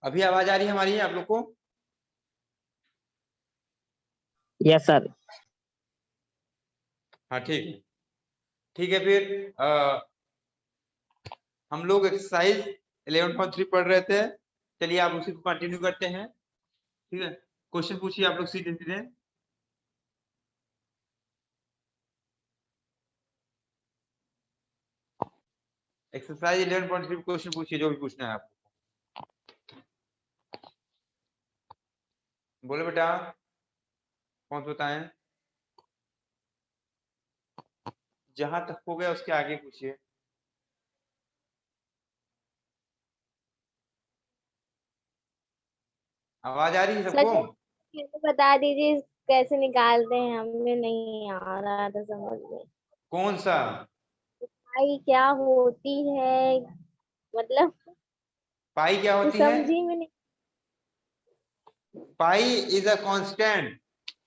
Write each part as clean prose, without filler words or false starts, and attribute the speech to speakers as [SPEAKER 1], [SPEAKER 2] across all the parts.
[SPEAKER 1] अभी आवाज आ रही है हमारी आप लोग को?
[SPEAKER 2] Yes sir.
[SPEAKER 1] हाँ ठीक है, ठीक है। फिर हम लोग एक्सरसाइज 11.3 पढ़ रहे थे। चलिए आप उसी को कंटिन्यू करते हैं। ठीक है, क्वेश्चन पूछिए आप लोग सीधे सीधे। एक्सरसाइज 11.3 क्वेश्चन पूछिए, जो भी पूछना है आपको। बोलो बेटा, कौन सा बताएं? जहां तक हो गया उसके आगे पूछिए। आवाज आ रही है सबको?
[SPEAKER 3] सर बता दीजिए कैसे निकालते हैं, हमें नहीं आ रहा था समझ में।
[SPEAKER 1] कौन सा?
[SPEAKER 3] पाई क्या होती है, मतलब
[SPEAKER 1] पाई क्या
[SPEAKER 3] कुछ
[SPEAKER 1] होती है?
[SPEAKER 3] समझी में नहीं।
[SPEAKER 1] Pi is a constant.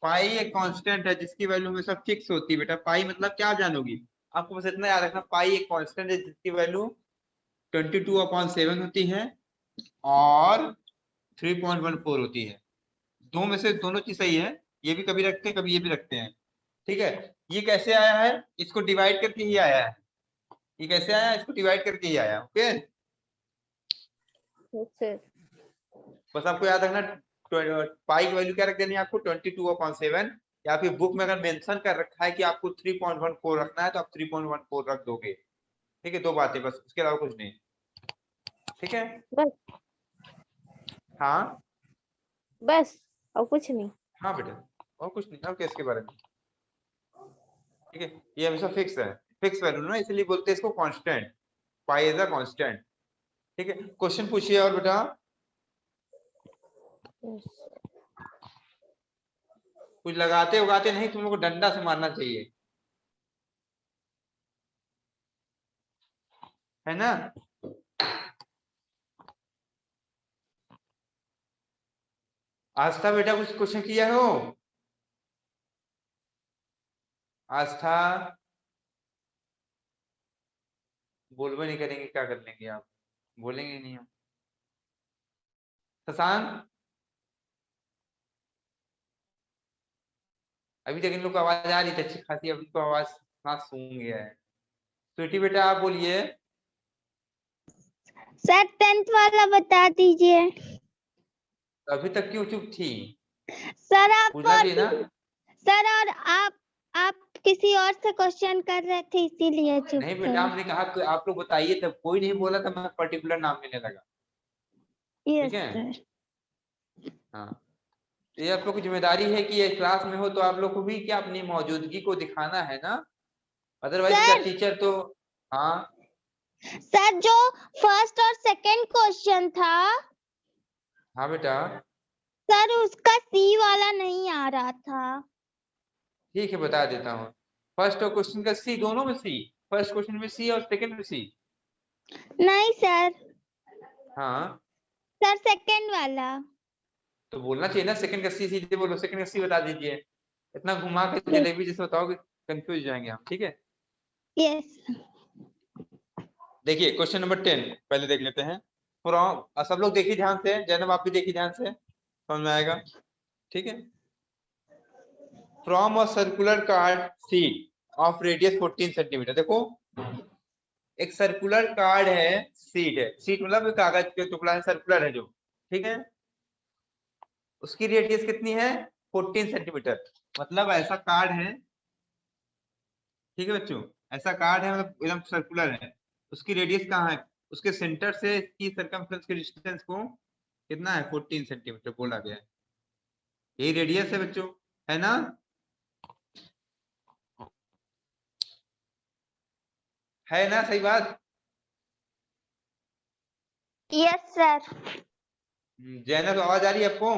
[SPEAKER 1] पाई एक कांस्टेंट है जिसकी वैल्यू हमेशा फिक्स होती है बेटा। पाई मतलब क्या जानोगी? आपको बस इतना याद रखना, पाई एक कांस्टेंट है जिसकी वैल्यू 22/7 होती है और 3.14 होती है। दो में से दोनों चीज सही है। ये भी कभी रखते हैं, कभी ये भी रखते हैं। ठीक है, ये कैसे आया है? इसको डिवाइड करके ही आया है। ये कैसे आया? इसको डिवाइड करके ही आया। ओके, बस आपको याद रखना पाई की वैल्यू क्या रख देनी है आपको, 22/7। या फिर बुक में अगर मेंशन कर रखा है कि आपको 3.14 रखना है तो आप 3.14 रख दोगे। ठीक है, दो बातें बस, उसके अलावा कुछ नहीं। ठीक है
[SPEAKER 3] बस
[SPEAKER 1] हाँ
[SPEAKER 3] बस और कुछ नहीं।
[SPEAKER 1] हाँ बेटा, और कुछ नहीं। ओके, इसके बारे में ठीक है, ये हमेशा फिक्स है। फिक्स वैल्यू ना, इसलिए बोलते हैं इसको constant. Pi is a constant. ठीक है, क्वेश्चन पूछिए और बेटा। कुछ लगाते उगाते नहीं, तुम लोग को डंडा से मारना चाहिए, है ना? आस्था बेटा, कुछ क्वेश्चन किया हो? आस्था, बोलबे नहीं करेंगे, क्या कर लेंगे आप? बोलेंगे नहीं हम। शशांक, अभी तक इन लोग को आवाज आ रही थी अच्छी खासी, अभी तो आवाज सांस सूंघ गया है। स्वीटी बेटा आप बोलिए।
[SPEAKER 4] सर 10th वाला बता दीजिए।
[SPEAKER 1] अभी तक क्यों चुप थी?
[SPEAKER 4] सर आप
[SPEAKER 1] पूछना चाहिए ना।
[SPEAKER 4] सर और आप किसी और से क्वेश्चन कर रहे थे इसीलिए चुप
[SPEAKER 1] नहीं
[SPEAKER 4] थे।
[SPEAKER 1] बेटा, हमने कहा कि आप लोग बताइए, तब कोई नहीं बोला था, मैं पर्टिकुलर नाम लेने लगा।
[SPEAKER 4] यस
[SPEAKER 1] ठीक है
[SPEAKER 4] सर।
[SPEAKER 1] हाँ, ये आप लोग की जिम्मेदारी है कि ये क्लास में हो तो आप लोग को भी क्या अपनी मौजूदगी को दिखाना है ना। अदरवाइज क्या
[SPEAKER 4] सर
[SPEAKER 1] टीचर तो। हाँ
[SPEAKER 4] सर जो फर्स्ट और सेकंड क्वेश्चन था
[SPEAKER 1] हाँ बेटा,
[SPEAKER 4] सर उसका सी वाला नहीं आ रहा था।
[SPEAKER 1] ठीक है बता देता हूँ। फर्स्ट और क्वेश्चन का सी, दोनों में सी। फर्स्ट क्वेश्चन में सी और सेकंड में सी।
[SPEAKER 4] नहीं सर,
[SPEAKER 1] हाँ
[SPEAKER 4] सर सेकंड वाला।
[SPEAKER 1] तो बोलना चाहिए ना, सेकंड का सी सीधे बोलो, सेकंड का सी बता दीजिए। इतना घुमा के जलेबी जैसे बताओगे कंफ्यूज हो जाएंगे हम। ठीक है,
[SPEAKER 4] यस
[SPEAKER 1] देखिए क्वेश्चन नंबर 10 पहले देख लेते हैं। फ्रॉम, सब लोग देखिए ध्यान से, जैनब आप भी देखिए ध्यान से, समझ में आएगा। ठीक है, from a circular card sheet of radius 14 centimetre. देखो एक सर्कुलर कार्ड है, शीट है, शीट मतलब कागज के टुकड़ा है, सर्कुलर है जो। ठीक है, उसकी रेडियस कितनी है? 14 सेंटीमीटर। मतलब ऐसा कार्ड है, ठीक है बच्चों, ऐसा कार्ड है, मतलब एकदम सर्कुलर है। उसकी रेडियस कहाँ है? उसके सेंटर से इसकी सरकमफ्रेंस के डिस्टेंस को कितना है? 14 सेंटीमीटर बोला गया है। यही रेडियस है बच्चों, है ना? है ना, सही बात?
[SPEAKER 4] Yes sir.
[SPEAKER 1] जैनब आवाज आ रही है आपको?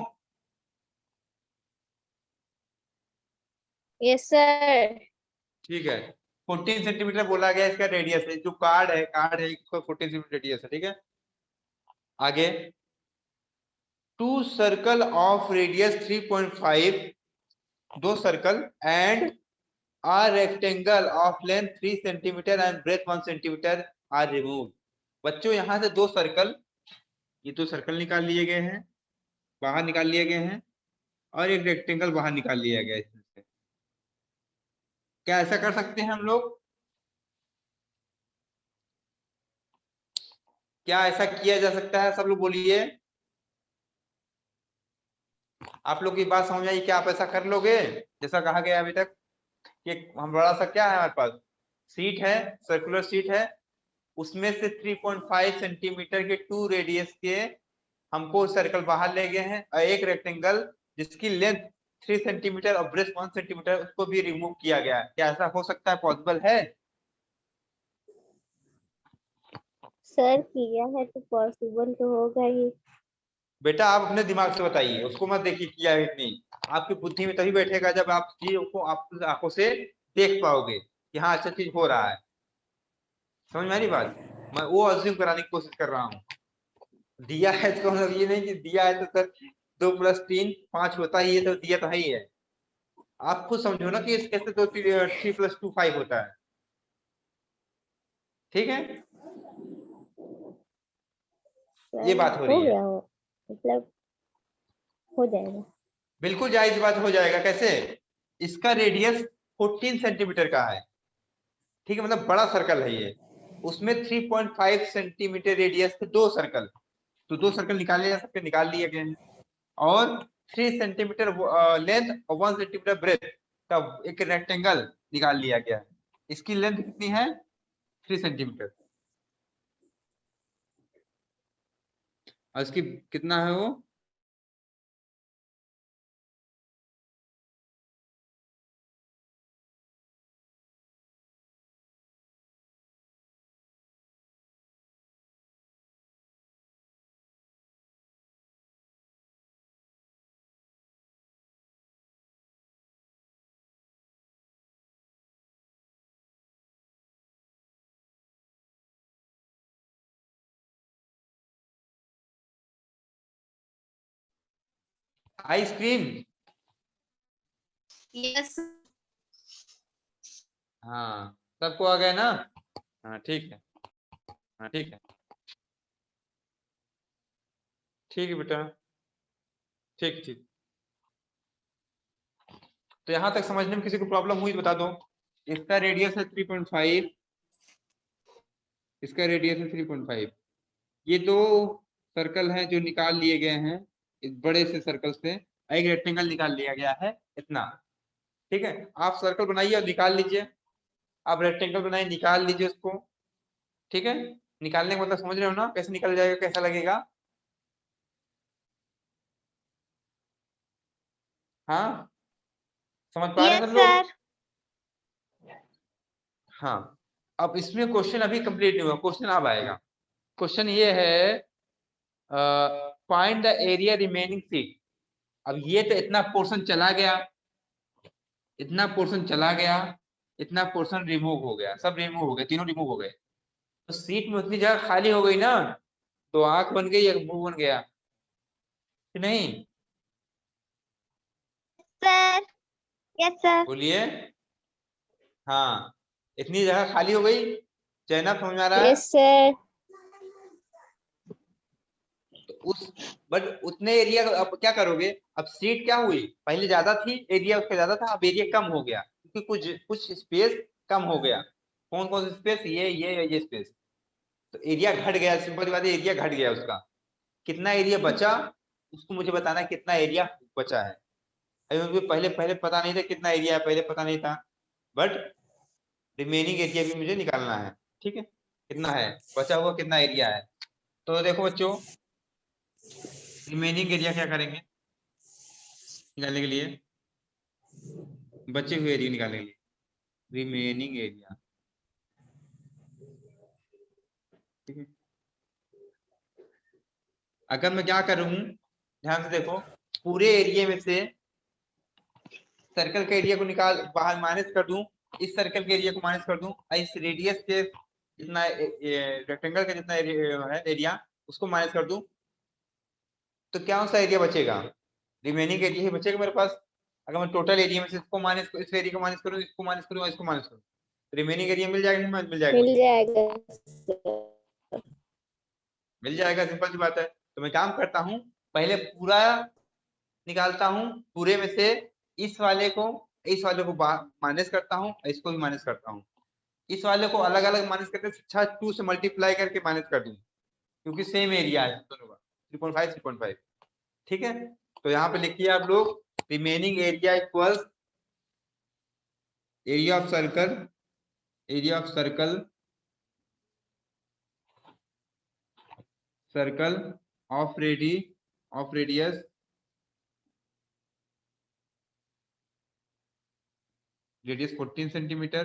[SPEAKER 3] Yes sir.
[SPEAKER 1] ठीक है, 14 सेंटीमीटर बोला गया इसका रेडियस है। जो कार्ड है इसका 14 सेंटीमीटर रेडियस है। ठीक है, आगे टू सर्कल ऑफ रेडियस 3.5, दो circle and a rectangle of length 3 centimetre and breadth 1 centimetre are removed। बच्चों यहाँ से दो सर्कल ये तो सर्कल निकाल लिए गए हैं, बाहर निकाल लिए गए हैं, और एक रेक्टेंगल बाहर निकाल लिया गया है इसमें से। क्या ऐसा कर सकते हैं हम लोग? क्या ऐसा किया जा सकता है? सब लोग बोलिए। आप लोग की बात समझ आई? क्या आप ऐसा कर लोगे जैसा कहा गया अभी तक? कि हम बड़ा सा क्या है हमारे पास, सीट है, सर्कुलर सीट है, उसमें से 3.5 सेंटीमीटर के 2 रेडियस के हमको सर्कल बाहर ले गए हैं, और एक रेक्टेंगल जिसकी लेंथ 3 सेंटीमीटर और ब्रेथ 1 सेंटीमीटर, उसको भी रिमूव किया गया है। क्या ऐसा हो सकता है? पॉसिबल है?
[SPEAKER 3] सर किया है तो पॉसिबल तो होगा ही।
[SPEAKER 1] बेटा आप अपने दिमाग से बताइए, उसको मत देखिए किया है इतनी। आपकी बुद्धि में तभी बैठेगा जब आप चीजों को आप आंखों से देख पाओगे कि हाँ अच्छा चीज हो रहा है। समझ में आ रही बात? मैं वो अज्यूम कराने की कोशिश कर रहा हूँ। दिया है तो मतलब ये नहीं कि दिया है तो सर 2 + 3 5 होता ही है, तो दिया तो है ही है। आप खुद समझो ना कि इस कैसे 3 + 2 5 होता है। ठीक है, ये
[SPEAKER 3] सर
[SPEAKER 1] बात हो
[SPEAKER 3] हो
[SPEAKER 1] रही है।
[SPEAKER 3] गया हो, मतलब हो जाएगा।
[SPEAKER 1] बिल्कुल जायज बात हो जाएगा। कैसे? इसका रेडियस 14 सेंटीमीटर का है, ठीक है, मतलब बड़ा सर्कल है ये। उसमें 3.5 सेंटीमीटर रेडियस के 2 सर्कल, तो 2 सर्कल निकाले जा सकते, निकाल लिए गए हैं। और 3 सेंटीमीटर लेंथ और 1 सेंटीमीटर ब्रेथ का एक रेक्टेंगल निकाल लिया गया है। इसकी लेंथ कितनी है? 3 सेंटीमीटर। और इसकी कितना है वो? आइसक्रीम।
[SPEAKER 5] यस
[SPEAKER 1] हाँ, सबको आ गया ना? हाँ ठीक है, हाँ ठीक है, ठीक है बेटा, ठीक ठीक। तो यहां तक समझने में किसी को प्रॉब्लम हुई तो बता दो। इसका रेडियस है 3.5, इसका रेडियस है 3.5। ये दो सर्कल हैं जो निकाल लिए गए हैं इस बड़े से सर्कल से, एक रेक्टेंगल निकाल लिया गया है इतना। ठीक है, आप सर्कल बनाइए और निकाल लीजिए। आप रेक्टेंगल बनाइए, निकाल लीजिए उसको। ठीक है, निकालने का मतलब समझ रहे हो ना? कैसे निकल जाएगा, कैसा लगेगा? हाँ, समझ पा रहे हैं
[SPEAKER 4] यस
[SPEAKER 1] सब लोग?
[SPEAKER 4] सर।
[SPEAKER 1] हाँ, अब इसमें क्वेश्चन अभी कंप्लीट नहीं हुआ, क्वेश्चन अब आएगा। क्वेश्चन ये है, find the area remaining seat. अब ये तो इतना पोर्शन चला गया, इतना पोर्शन चला गया, इतना पोर्शन रिमूव हो गया, सब रिमूव हो गए, तीनों रिमूव हो गए। तो सीट में उतनी जगह खाली हो गई ना, तो आंख बन गई, एक मुंह बन गया कि नहीं?
[SPEAKER 4] Sir yes sir.
[SPEAKER 1] बोलिए। हाँ, इतनी जगह खाली हो गई। चैनल समझ में आ रहा है?
[SPEAKER 3] Yes sir.
[SPEAKER 1] तो उस बट उतने एरिया अब क्या करोगे? अब सीट क्या हुई, पहले ज्यादा थी, एरिया उसका ज्यादा था, अब एरिया कम हो गया क्योंकि कुछ कुछ स्पेस कम हो गया। कौन कौन सा स्पेस? ये स्पेस। तो एरिया घट गया, सिंपल बात है, एरिया घट गया उसका। कितना एरिया बचा उसको मुझे बताना है, कितना एरिया बचा है। अभी मुझे पहले पहले पता नहीं था कितना एरिया है, पहले पता नहीं था, बट रिमेनिंग एरिया भी मुझे निकालना है। ठीक है, कितना है बचा हुआ, कितना एरिया है? तो देखो बच्चों, रिमेनिंग एरिया क्या करेंगे निकालने के लिए? बचे हुए एरिया निकालने के लिए रिमेनिंग एरिया। ठीक है, अगर मैं क्या करूं, ध्यान से देखो, पूरे एरिया में से सर्कल के एरिया को निकाल बाहर माइनस कर दूं, इस सर्कल के एरिया को माइनस कर दूं, और इस रेडियस के जितना रेक्टेंगल का जितना है एरिया, उसको माइनस कर दूं, तो क्या सा एरिया बचेगा? रिमेनिंग एरिया ही बचेगा मेरे पास। अगर मैं टोटल एरिया में से इसको माइनस, इस एरिया को माइनस करूं, इसको माइनस करूं, इसको माइनस करूं, रिमेनिंग एरिया मिल जाएगा नहीं मिल जाएगा
[SPEAKER 3] मिल
[SPEAKER 1] मुझे?
[SPEAKER 3] जाएगा सर।
[SPEAKER 1] मिल जाएगा, सिंपल सी बात है। तो मैं काम करता हूँ, पहले पूरा निकालता हूँ, पूरे में से इस वाले को माइनस करता हूँ, इसको भी माइनस करता हूँ। इस वाले को अलग अलग माइनस करके अच्छा 2 से मल्टीप्लाई करके माइनस कर दूं, क्योंकि सेम एरिया है दोनों का 3.5 3.5। ठीक है, तो यहाँ पे लिखिए आप लोग, remaining area equals area of circle of radius radius 14 centimetre,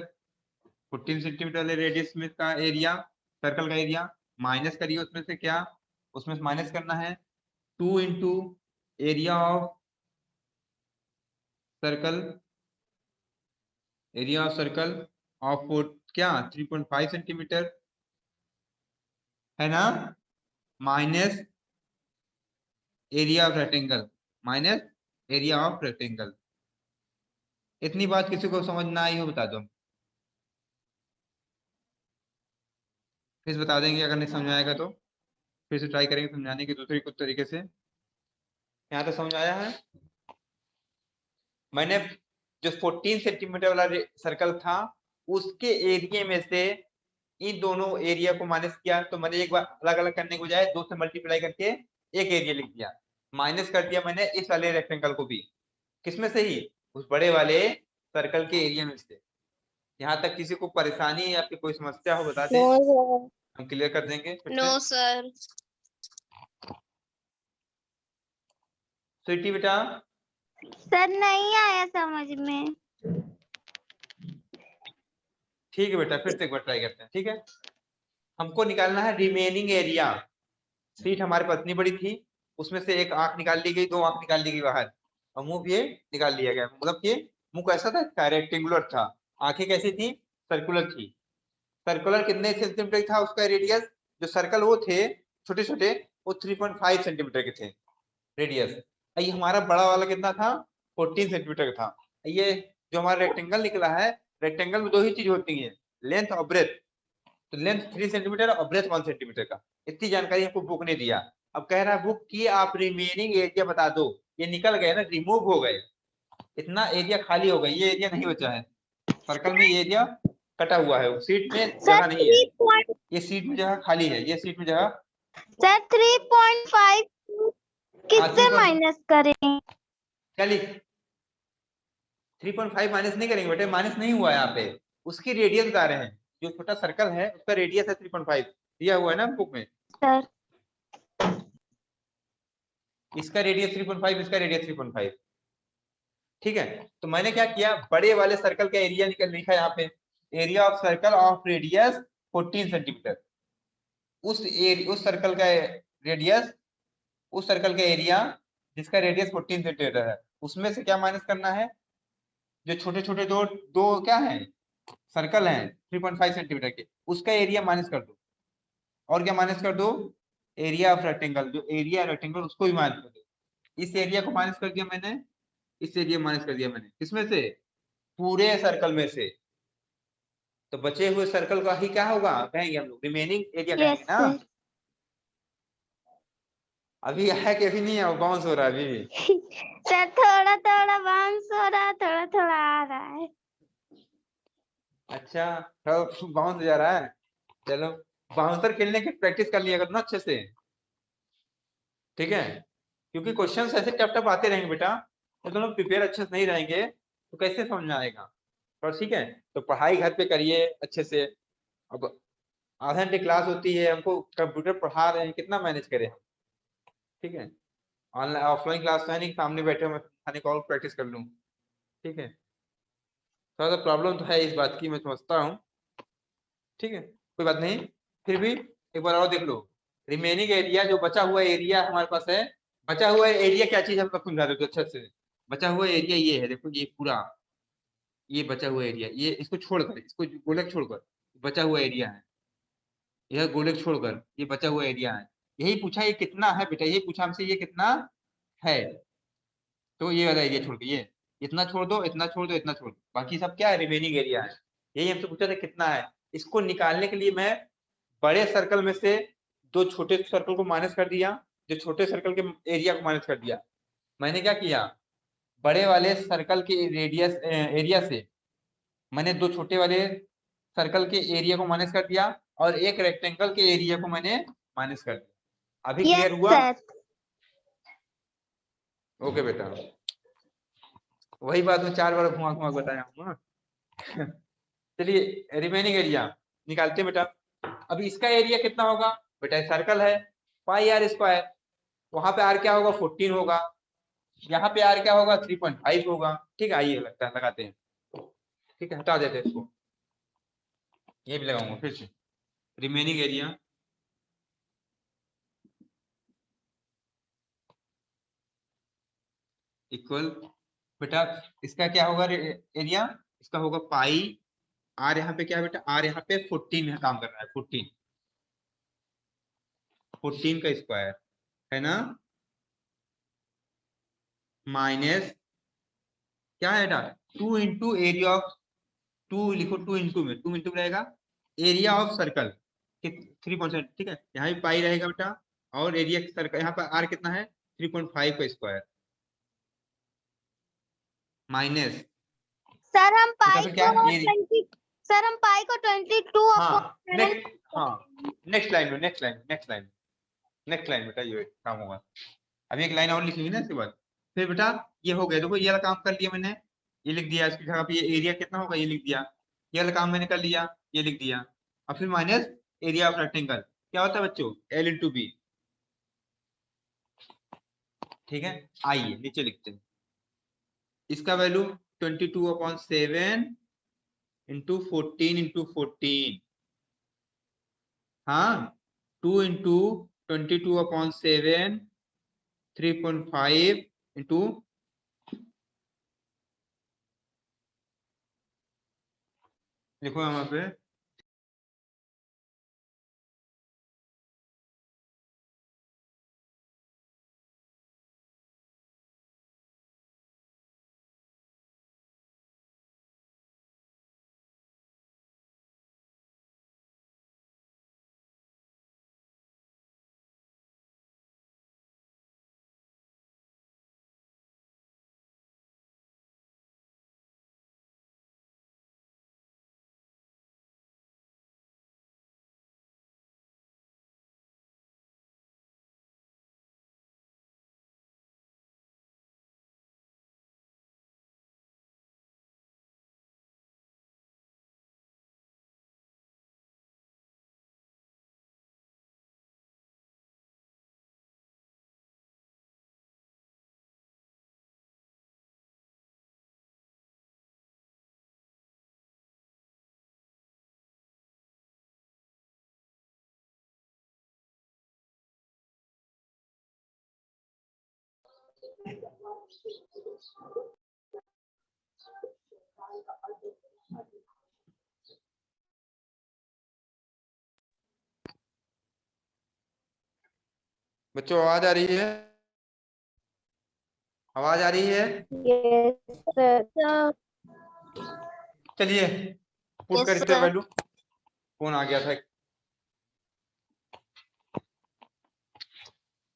[SPEAKER 1] 14 centimetre वाले रेडियस में का एरिया, सर्कल का एरिया माइनस करिए, उसमें से क्या, उसमें से माइनस करना है 2 into area of circle of क्या 3.5 सेंटीमीटर है ना, माइनस एरिया ऑफ रेक्टेंगल। इतनी बात किसी को समझ ना आई हो बता दो, फिर बता देंगे, अगर नहीं समझ आएगा तो फिर से ट्राई करेंगे समझाने की दूसरी कुछ तरीके से। यहाँ तो समझ आया है। मैंने जो 14 सेंटीमीटर वाला सर्कल था उसके एरिया में से इन दोनों एरिया को माइनस किया, तो मैंने एक बार अलग अलग करने के बजाय 2 से मल्टीप्लाई करके एक एरिया लिख दिया, माइनस कर दिया मैंने इस वाले रेक्टेंगल को भी, किसमें से ही, उस बड़े वाले सर्कल के एरिया में से। यहाँ तक किसी को परेशानी या फिर कोई समस्या हो बता दें,
[SPEAKER 3] नो सर।
[SPEAKER 1] हम क्लियर कर देंगे।
[SPEAKER 5] No sir.
[SPEAKER 1] स्वीटी बेटा,
[SPEAKER 4] सर नहीं आया समझ में।
[SPEAKER 1] ठीक है बेटा, फिर से एक बार ट्राई करते हैं। ठीक है, हमको निकालना है रिमेनिंग एरिया। सीट हमारे पास इतनी बड़ी थी, उसमें से एक आंख निकाल ली गई, 2 आंख निकाल ली गई बाहर, और मुंह भी निकाल लिया गया। मतलब कि मुंह कैसा था, रेक्टेंगुलर था, आंखें कैसी थी, सर्कुलर थी। सर्कुलर कितने सेंटीमीटर था उसका रेडियस, जो सर्कल वो थे छोटे छोटे, वो 3.5 सेंटीमीटर के थे रेडियस। ये हमारा बड़ा वाला कितना था, 14 सेंटीमीटर का था। ये जो हमारा रेक्टेंगल निकला है, रेक्टेंगल में 2 ही चीज होती है, लेंथ और ब्रेथ। तो लेंथ 3 सेंटीमीटर और ब्रेथ 1 सेंटीमीटर का, इतनी जानकारी हमको बुक ने दिया। अब कह रहा है बुक की आप रिमेनिंग एरिया बता दो। ये निकल गए ना, रिमूव हो गए, इतना एरिया खाली हो गया, ये एरिया नहीं बचा है सर्कल में, ये एरिया कटा हुआ है, सीट में
[SPEAKER 4] सर
[SPEAKER 1] जगह नहीं है, ये सीट में जगह खाली है, ये सीट में जगह।
[SPEAKER 4] सर 3.5 किससे माइनस करें?
[SPEAKER 1] चलिए 3.5 माइनस नहीं करेंगे बेटे, माइनस नहीं हुआ यहाँ पे, उसकी रेडियस बता रहे हैं, जो छोटा सर्कल है उसका रेडियस है 3.5, दिया हुआ है ना बुक में।
[SPEAKER 4] सर
[SPEAKER 1] इसका रेडियस 3.5, इसका रेडियस 3.5। ठीक है, तो मैंने क्या किया, बड़े वाले सर्कल का एरिया निकल लिखा यहाँ पे, area of circle of radius 14 centimetre. उस सर्कल का रेडियस, उस सर्कल का एरिया जिसका रेडियस 14 सेंटीमीटर है, उसमें से क्या माइनस करना है, जो छोटे छोटे दो दो क्या है सर्कल हैं 3.5 सेंटीमीटर के, उसका एरिया माइनस कर दो। और क्या माइनस कर दो, एरिया ऑफ रेक्टेंगल, जो एरिया रेक्टेंगल उसको भी माइनस कर दो। इस एरिया को माइनस कर दिया मैंने, इस एरिया माइनस कर दिया मैंने, किसमें से, पूरे सर्कल में से। तो बचे हुए सर्कल का ही क्या होगा, कहेंगे हम लोग रिमेनिंग एरिया कहेंगे
[SPEAKER 4] यस
[SPEAKER 1] ना।
[SPEAKER 4] सर।
[SPEAKER 1] अभी है कि अभी नहीं है, बाउंस हो रहा है अभी भी।
[SPEAKER 4] सर थोड़ा थोड़ा बाउंस हो रहा है, थोड़ा थोड़ा आ रहा है।
[SPEAKER 1] अच्छा, तो बाउंस जा रहा है, चलो बाउंसर खेलने की प्रैक्टिस कर लिया करो ना अच्छे से। ठीक है, क्योंकि क्वेश्चंस ऐसे टफ टफ आते रहेंगे बेटा, तो तुम लोग प्रिपेयर अच्छे से नहीं रहेंगे तो कैसे समझ में आएगा। और ठीक है, तो पढ़ाई घर पे करिए अच्छे से। अब आधा घंटे क्लास होती है, हमको कंप्यूटर पढ़ा रहे हैं, कितना मैनेज करें हम। ठीक है, ऑनलाइन ऑफलाइन क्लास तो है नहीं, सामने बैठे मैं खाने को और प्रैक्टिस कर लूँ। ठीक है, थोड़ा सा प्रॉब्लम तो है इस बात की, मैं समझता हूँ। ठीक है, कोई बात नहीं, फिर भी एक बार और देख लो, रिमेनिंग एरिया जो बचा हुआ एरिया हमारे पास है, बचा हुआ एरिया क्या चीज, हम सबको समझा देते अच्छे से। बचा हुआ एरिया ये है, देखो ये पूरा, ये बचा हुआ एरिया, ये इसको छोड़कर, इसको गोलक छोड़कर बचा हुआ एरिया है, यह गोलक छोड़कर ये बचा हुआ एरिया है। यही पूछा, ये कितना है बेटा, यही पूछा हमसे, ये कितना है, तो ये वाला एरिया छोड़ के, ये इतना छोड़ दो, इतना छोड़ दो, इतना छोड़ दो, बाकी सब क्या है, रिमेनिंग एरिया है। यही हमसे पूछा था कितना है। इसको निकालने के लिए मैं बड़े सर्कल में से 2 छोटे सर्कल को माइनस कर दिया, जो छोटे सर्कल के एरिया को माइनस कर दिया। मैंने क्या किया, बड़े वाले सर्कल के रेडियस एरिया से मैंने दो छोटे वाले सर्कल के एरिया को माइनस कर दिया और एक रेक्टेंगल के एरिया को मैंने माइनस कर दिया। अभी क्लियर
[SPEAKER 4] यस
[SPEAKER 1] हुआ?
[SPEAKER 4] सर।
[SPEAKER 1] ओके बेटा, वही बात मैं 4 बार घुमा घुमा बताया हूँ। चलिए रिमेनिंग एरिया निकालते हैं बेटा। अभी इसका एरिया कितना होगा बेटा, सर्कल है पाई आर स्क्वायर, वहां पे आर क्या होगा 14 होगा, यहाँ पे आर क्या होगा 3.5 होगा। ठीक है, आइए लगता है लगाते हैं। ठीक है, हटा देते हैं इसको, ये भी लगाऊंगा फिर से। रिमेनिंग एरिया इक्वल बेटा, इसका क्या होगा एरिया, इसका होगा पाई आर, यहाँ पे क्या है बेटा, आर यहाँ पे 14 में काम कर रहा है, 14 का स्क्वायर है ना, माइनस क्या है बेटा 2 इंटू एरिया ऑफ 2, लिखो 2 इंटू में, 2 इंटू रहेगा एरिया ऑफ सर्कल 3%। ठीक है, यहाँ भी पाई रहेगा बेटा, और एरिया सर्कल यहाँ पर आर कितना है 3.5 का स्क्वायर, माइनस
[SPEAKER 4] सर हम
[SPEAKER 1] बेटा
[SPEAKER 4] पाई
[SPEAKER 1] फिर क्या
[SPEAKER 4] को
[SPEAKER 1] ये
[SPEAKER 4] 20, सर हम पाई को 22
[SPEAKER 1] हाँ
[SPEAKER 4] अपॉन
[SPEAKER 1] नेक्स्ट लाइन में, नेक्स्ट लाइन बेटा ये काम होगा। अभी एक लाइन और लिख ली ना इसके बाद। फिर बेटा ये हो गया, देखो ये वाला काम कर लिया मैंने, ये लिख दिया, इसकी जगह पे ये एरिया कितना होगा ये लिख दिया, ये वाला काम मैंने कर लिया, ये लिख दिया। अब फिर माइनस एरिया ऑफ रेक्टेंगल क्या होता है बच्चों, L इंटू बी। ठीक है, आइए नीचे लिखते हैं, इसका वैल्यू 22/7 इंटू 14 हाँ 2 इंटू 22/7 3.5 इंटू लिखो यहाँ पे बच्चों आवाज आ रही है, आवाज आ रही है?
[SPEAKER 3] Yes sir.
[SPEAKER 1] चलिए पुट
[SPEAKER 4] Yes,
[SPEAKER 1] करते हैं
[SPEAKER 4] sir.
[SPEAKER 1] वैल्यू, फोन आ गया था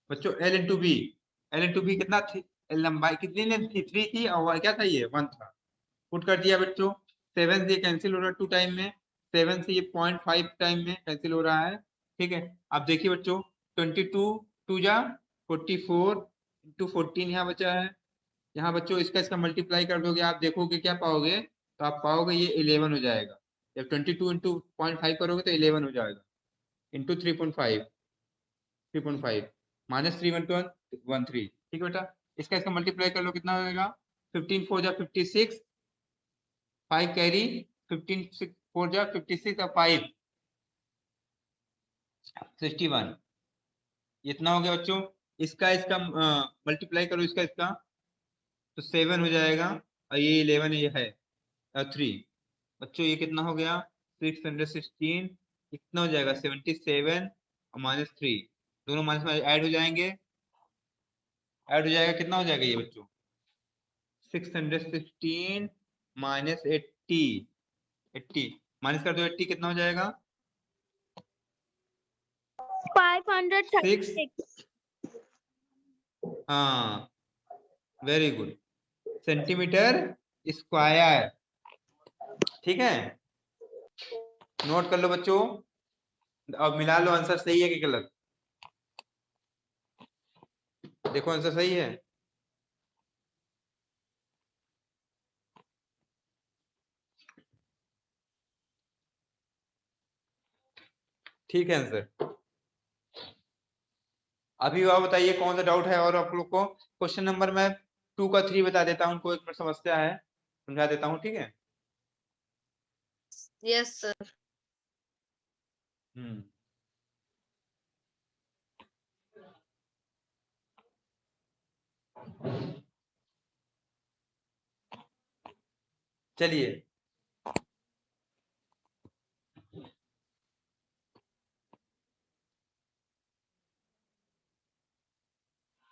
[SPEAKER 1] बच्चों। L into B, L into B कितना थी, लंबाई कितनी लेंथ थी 3 थी, और क्या था ये 1 था। पुट कर दिया बच्चों, 7 से कैंसिल हो रहा है 2 टाइम में, 7 से ये 0.5 टाइम में कैंसिल हो रहा है। ठीक है, अब देखिए बच्चों 22 2 जा 44 इंटू 14 यहाँ बचा है, यहाँ बच्चों इसका मल्टीप्लाई कर दोगे, आप देखोगे क्या पाओगे, तो आप पाओगे ये 11 हो जाएगा। जब 22 इंटू 0.5 करोगे तो 11 हो जाएगा, इंटू 3.5 माइनस 31213। ठीक है बेटा, इसका मल्टीप्लाई कर लो, कितना होगा 15 4 जा 56, 5 कैरी 15 6 4 जा 56 और 5 61, इतना हो गया बच्चों। इसका मल्टीप्लाई करो, इसका तो 7 हो जाएगा, और ये 11 ये है 3 बच्चों, ये कितना हो गया 616, कितना हो जाएगा 77 और -3, दोनों माइनस में ऐड हो जाएंगे, ऐड हो जाएगा, कितना हो जाएगा ये बच्चों 616 माइनस 80 माइनस कर दो 80, कितना हो जाएगा
[SPEAKER 4] 536.
[SPEAKER 1] हाँ, वेरी गुड, सेंटीमीटर स्क्वायर। ठीक है, नोट कर लो बच्चों। अब मिला लो आंसर सही है कि गलत। देखो आंसर सही है। ठीक है आंसर। अभी आप बताइए कौन सा डाउट है और आप लोग को। क्वेश्चन नंबर मैं 2 का 3 बता देता हूँ, कोई समस्या है समझा देता हूँ, ठीक है।
[SPEAKER 5] Yes sir.
[SPEAKER 1] चलिए,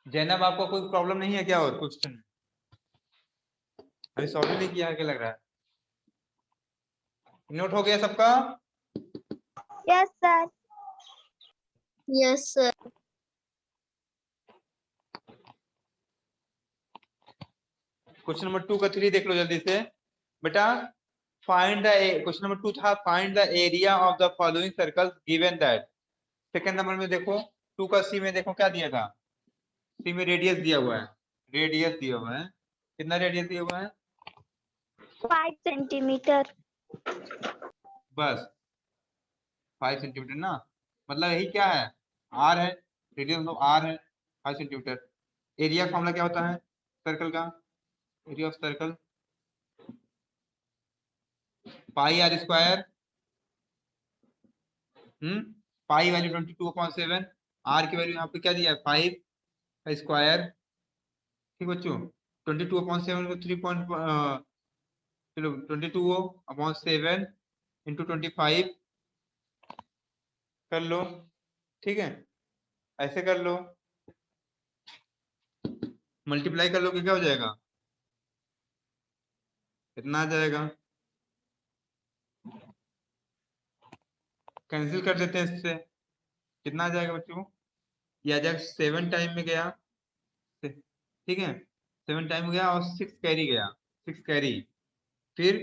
[SPEAKER 1] जैनब आपको कोई प्रॉब्लम नहीं है क्या और क्वेश्चन अभी सॉल्व नहीं किया है क्या लग रहा है? नोट हो गया सबका?
[SPEAKER 4] Yes sir.
[SPEAKER 5] Yes sir.
[SPEAKER 1] Question number 2 का 3 देख लो जल्दी से बेटा। फाइंड द क्वेश्चन नंबर 2 था find the area of the following circles given that. Second number में देखो 2 का सी में देखो क्या दिया था। सी में रेडियस दिया हुआ है, रेडियस दिया हुआ है, कितना रेडियस दिया हुआ है?
[SPEAKER 4] 5 सेंटीमीटर।
[SPEAKER 1] बस 5 सेंटीमीटर ना, मतलब यही क्या है, आर है, रेडियस मतलब आर है 5 सेंटीमीटर। एरिया फॉर्मूला क्या होता है सर्कल का? Area of circle pi r square, pi value 22/7, r की वैल्यू यहाँ पे क्या दिया है 5 का स्क्वायर। ठीक बच्चों, 22/7 को 3 पॉइंट चलो 22/7 इंटू 25 कर लो, ठीक है, ऐसे कर लो, मल्टीप्लाई कर लो कि क्या हो जाएगा, कितना आ जाएगा, कैंसिल कर देते हैं इससे, कितना आ जाएगा बच्चों? ये आ जाएगा 7 टाइम में गया, ठीक है, 7 टाइम गया और 6 कैरी गया, 6 कैरी, फिर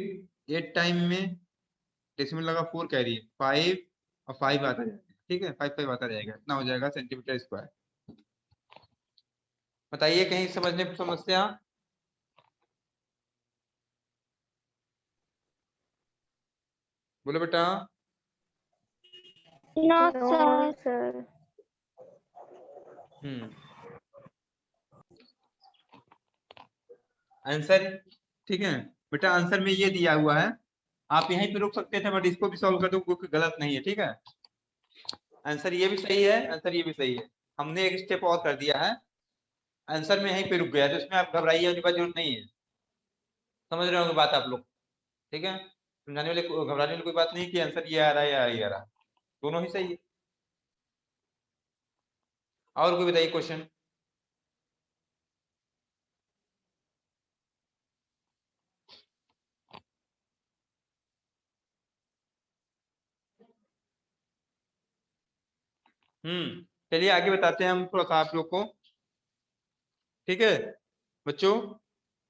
[SPEAKER 1] 8 टाइम में डेसिमल लगा 4 कैरी, 5 और 5 आता जाएगा, ठीक है, 5 आता जाएगा, इतना हो जाएगा सेंटीमीटर स्क्वायर। बताइए कहीं समझने की समस्या? बोलो बेटा।
[SPEAKER 4] No
[SPEAKER 3] no
[SPEAKER 4] sir.
[SPEAKER 3] Sir.
[SPEAKER 1] Answer, ठीक है बेटा, आंसर में ये दिया हुआ है, आप यहीं पे रुक सकते थे बट इसको भी सॉल्व कर दो क्योंकि गलत नहीं है, ठीक है। आंसर ये भी सही है, आंसर ये भी सही है, हमने एक स्टेप और कर दिया है, आंसर में यहीं पे रुक गया, तो इसमें आप घबराइए वाली बात जरूरत नहीं है, समझ रहे होंगे बात आप लोग, ठीक है, समझाने वाले घबराने वाली कोई बात नहीं कि आंसर ये आ रहा है या ये आ रहा है, दोनों ही सही है। और कोई बताइए क्वेश्चन? चलिए आगे बताते हैं हम थोड़ा सा आप लोग को, ठीक है बच्चों,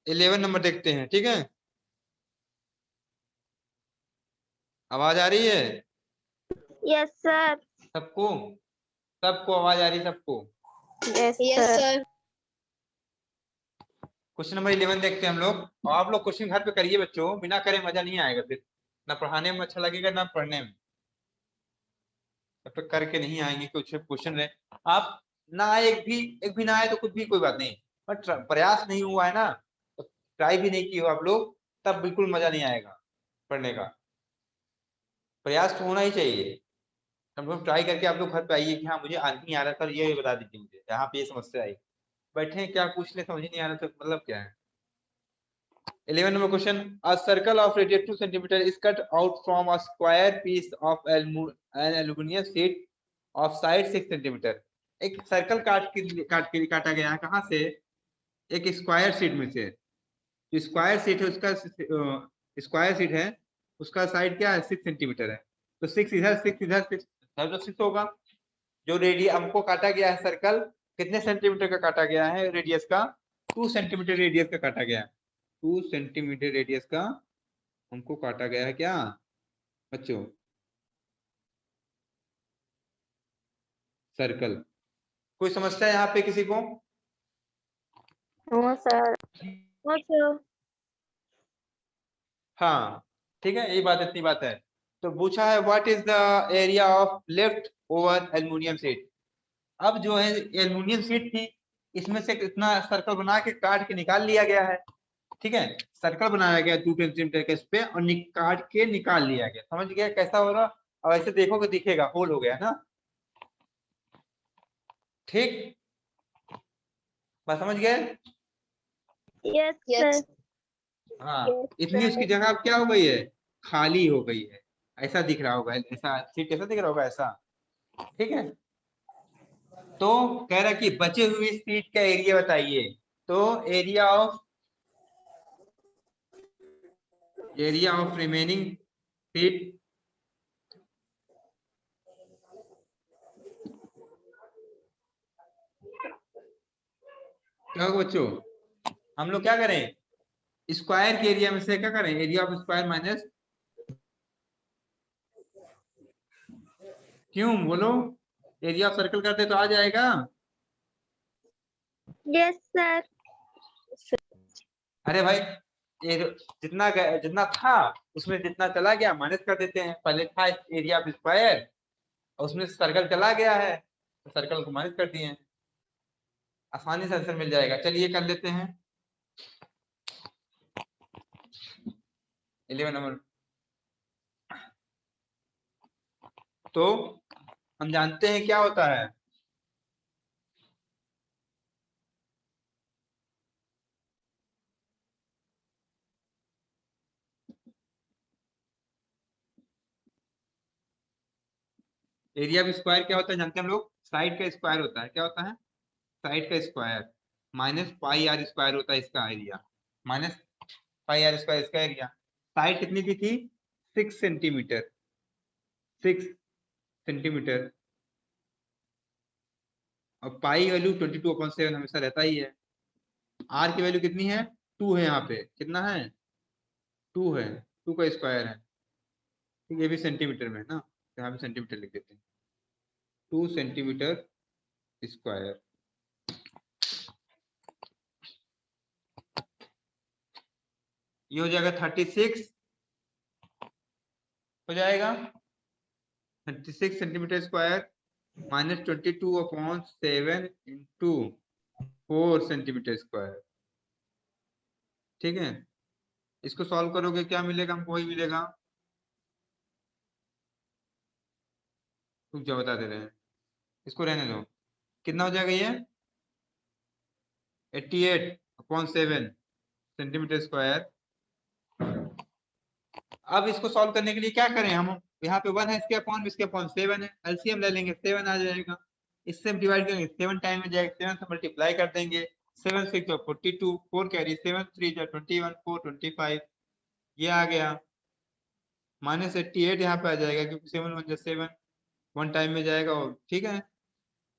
[SPEAKER 1] 11 नंबर देखते हैं, ठीक है, आवाज आ रही है
[SPEAKER 4] यस सर।
[SPEAKER 1] सबको? सबको आवाज आ रही है सबको?
[SPEAKER 3] Yes
[SPEAKER 5] yes
[SPEAKER 3] sir.
[SPEAKER 5] Sir.
[SPEAKER 1] Question number 11 देखते हैं हम लोग, और आप लोग क्वेश्चन घर पे करिए बच्चों, बिना करे मजा नहीं आएगा, फिर ना पढ़ाने में अच्छा लगेगा ना पढ़ने में, जब तक करके नहीं आएंगे कुछ क्वेश्चन रहे आप ना आए, एक भी ना आए तो कुछ भी कोई बात नहीं, बट प्रयास नहीं हुआ है ना, तो ट्राई भी नहीं किए हो आप लोग, तब बिल्कुल मजा नहीं आएगा पढ़ने का, प्रयास तो होना ही चाहिए। कम से कम ट्राई करके आप लोग घर पे आइए कि हाँ मुझे नहीं आ रहा सर, ये बता दीजिए मुझे, यहाँ पे ये समस्या आई, बैठे हैं क्या पूछ ले, समझ ही नहीं आ रहा तो मतलब क्या है। 11 number question, a circle of radius 2 centimeter is cut out from a square piece of an aluminum sheet of side 6 centimeter। एक सर्कल काटा गया है, कहाँ से? एक स्क्वायर शीट में से, जो स्क्वायर शीट है उसका स्क्वायर शीट है उसका साइड क्या है 6 सेंटीमीटर है, तो 6 इधर 6 इधर 6 होगा, जो रेडियस हमको काटा गया है सर्कल कितने सेंटीमीटर का काटा गया है रेडियस का? 2 सेंटीमीटर रेडियस का काटा गया है। 2 सेंटीमीटर रेडियस का हमको काटा गया है क्या बच्चों? सर्कल। कोई समस्या है यहाँ पे किसी को?
[SPEAKER 3] हाँ सर। हाँ सर।
[SPEAKER 1] हाँ ठीक है, यही बात, इतनी बात है। तो पूछा है what is the area of left over aluminium sheet. अब जो है एल्युमिनियम शीट थी, इसमें से इतना सर्कल बना के काट के निकाल लिया गया है। ठीक है, सर्कल बनाया गया 2 सेंटीमीटर के इस पे और काट के निकाल लिया गया। समझ गया कैसा हो रहा? अब ऐसे देखोगे दिखेगा होल हो गया ना। ठीक, बात समझ गए?
[SPEAKER 3] Yes
[SPEAKER 5] Yes.
[SPEAKER 3] सर।
[SPEAKER 1] हाँ,
[SPEAKER 3] Yes,
[SPEAKER 1] इतनी उसकी
[SPEAKER 3] sir.
[SPEAKER 1] जगह अब क्या हो गई है? खाली हो गई है। ऐसा दिख रहा होगा, ऐसा सीट कैसा दिख रहा होगा ऐसा। ठीक है, तो कह रहा कि बचे हुए सीट का एरिया बताइए। तो एरिया ऑफ रिमेनिंग सीट क्या होगा बच्चों? हम लोग क्या करें? स्क्वायर के एरिया में से क्या करें? एरिया ऑफ स्क्वायर माइनस, क्यों बोलो? एरिया ऑफ सर्कल करते तो आ जाएगा।
[SPEAKER 4] Yes sir.
[SPEAKER 1] अरे भाई, ये जितना जितना था उसमें जितना चला गया माइनस कर देते हैं। पहले था एरिया ऑफ स्क्वायर और उसमें सर्कल चला गया है तो सर्कल को माइनस कर दिए हैं। आसानी से आंसर मिल जाएगा। चलिए कर लेते हैं 11 नंबर। तो हम जानते हैं क्या होता है। एरिया ऑफ स्क्वायर क्या होता है जानते हैं हम लोग? साइड का स्क्वायर होता है। क्या होता है? साइड का square minus pi r square होता है इसका एरिया। माइनस पाई आर स्क्वायर इसका एरिया। साइड कितनी दी थी? 6 सेंटीमीटर। 6 सेंटीमीटर और पाई वैल्यू 22/7 हमेशा रहता ही है। आर की वैल्यू कितनी है? 2 है। यहाँ पे कितना है? 2 है। 2 का स्क्वायर है। ठीक, ये भी सेंटीमीटर में है ना, तो यहाँ पे सेंटीमीटर लिख देते हैं। 2 सेंटीमीटर स्क्वायर। ये हो जाएगा 36 हो जाएगा। 36 centimetre square minus 22/7 into 4 centimetre square. ठीक है, इसको सॉल्व करोगे क्या मिलेगा हमको? वही मिलेगा। तुम क्या बता दे रहे हैं, इसको रहने दो। कितना हो जाएगा ये? 88/7 सेंटीमीटर स्क्वायर। अब इसको सॉल्व करने के लिए क्या करें हम? यहाँ पे 1 है, इसके अपॉन 7 है। एलसीएम ले लेंगे, 7 आ जाएगा। इससे हम डिवाइड करेंगे 7 टाइम में जाएगा, 7 से मल्टीप्लाई कर देंगे। 7 6 42, 4 कैरी, 7 3 21, 4 25, ये आ गया। माइनस 88 यहाँ पे आ जाएगा क्योंकि 7 1 7, 1 टाइम में जाएगा। और ठीक है,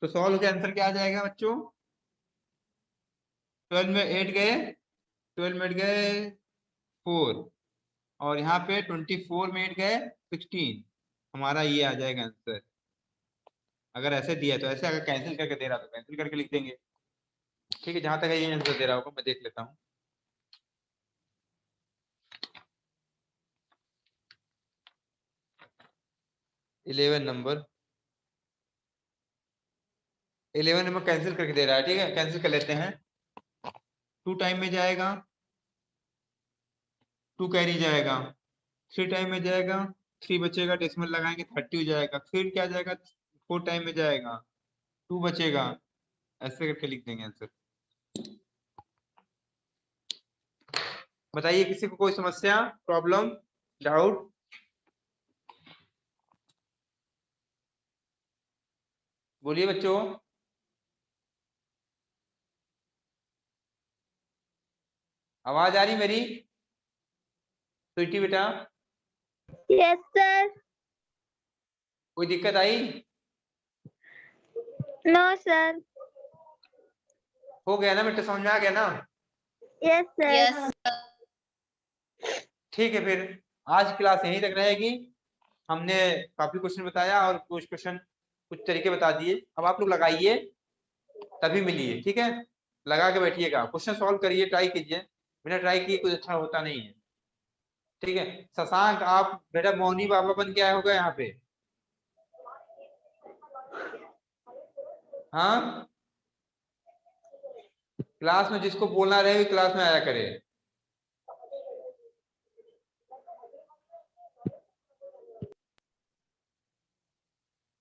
[SPEAKER 1] तो सॉल्व के आंसर क्या आ जाएगा बच्चों? 12 में 8 गए, 12 में 8 गए 4 और यहाँ पे 24 में 8 गए 16। हमारा ये आ जाएगा आंसर। अगर ऐसे दिया तो ऐसे, अगर कैंसिल करके दे रहा तो कैंसिल करके लिख देंगे। ठीक है, जहां तक है ये आंसर दे रहा होगा मैं देख लेता हूँ। इलेवन नंबर कैंसिल करके दे रहा है। ठीक है, कैंसिल कर लेते हैं। 2 टाइम में जाएगा, 2 कैरी जाएगा। 3 टाइम में जाएगा, 3 बचेगा, डेसिमल लगाएंगे 30 हो जाएगा। फिर क्या जाएगा? 4 टाइम में जाएगा, 2 बचेगा। ऐसे करके लिख देंगे आंसर। बताइए किसी को कोई समस्या, प्रॉब्लम, डाउट? बोलिए बच्चों। आवाज आ रही मेरी स्वीटी बेटा?
[SPEAKER 4] Yes sir.
[SPEAKER 1] कोई दिक्कत आई?
[SPEAKER 4] No sir.
[SPEAKER 1] हो गया ना बेटा, समझ में आ गया ना?
[SPEAKER 4] Yes sir.
[SPEAKER 5] Yes.
[SPEAKER 1] ठीक है, फिर आज क्लास यहीं तक रहेगी। हमने काफी क्वेश्चन बताया और कुछ क्वेश्चन कुछ तरीके बता दिए। अब आप लोग लगाइए तभी मिलिए, ठीक है? लगा के बैठिएगा, क्वेश्चन सॉल्व करिए, ट्राई कीजिए। बिना ट्राई किए कुछ अच्छा होता नहीं है, ठीक है? शशांक, आप बेटा मौनी बाबा बन के आए होगा यहाँ पे, हाँ? क्लास में जिसको बोलना रहे क्लास में आया करे।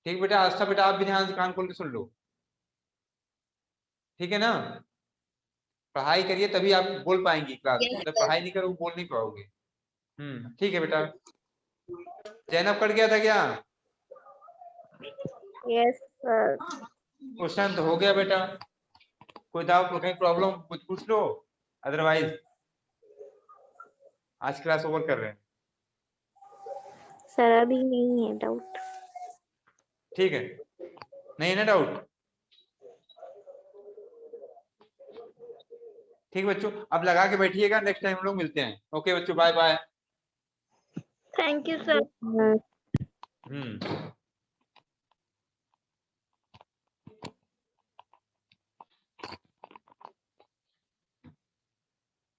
[SPEAKER 1] ठीक बेटा, आस्था बेटा आप भी ध्यान से कान खोल के सुन लो, ठीक है ना? पढ़ाई करिए तभी आप बोल पाएंगी क्लास में,
[SPEAKER 5] Yes,
[SPEAKER 1] जब
[SPEAKER 5] sir.
[SPEAKER 1] पढ़ाई नहीं करोगे बोल नहीं पाओगे। ठीक है बेटा। जैनब कट गया था क्या?
[SPEAKER 3] Yes sir.
[SPEAKER 1] क्वेश्चन तो हो गया बेटा, कोई डाउट कहीं प्रॉब्लम कुछ पूछ लो, अदरवाइज आज क्लास ओवर कर रहे हैं,
[SPEAKER 3] सर अभी नहीं है डाउट।
[SPEAKER 1] ठीक है? नहीं है ना डाउट? ठीक बच्चों, अब लगा के बैठिएगा, नेक्स्ट टाइम हम लोग मिलते हैं। ओके बच्चों, bye bye.
[SPEAKER 4] Thank you sir.
[SPEAKER 1] Hmm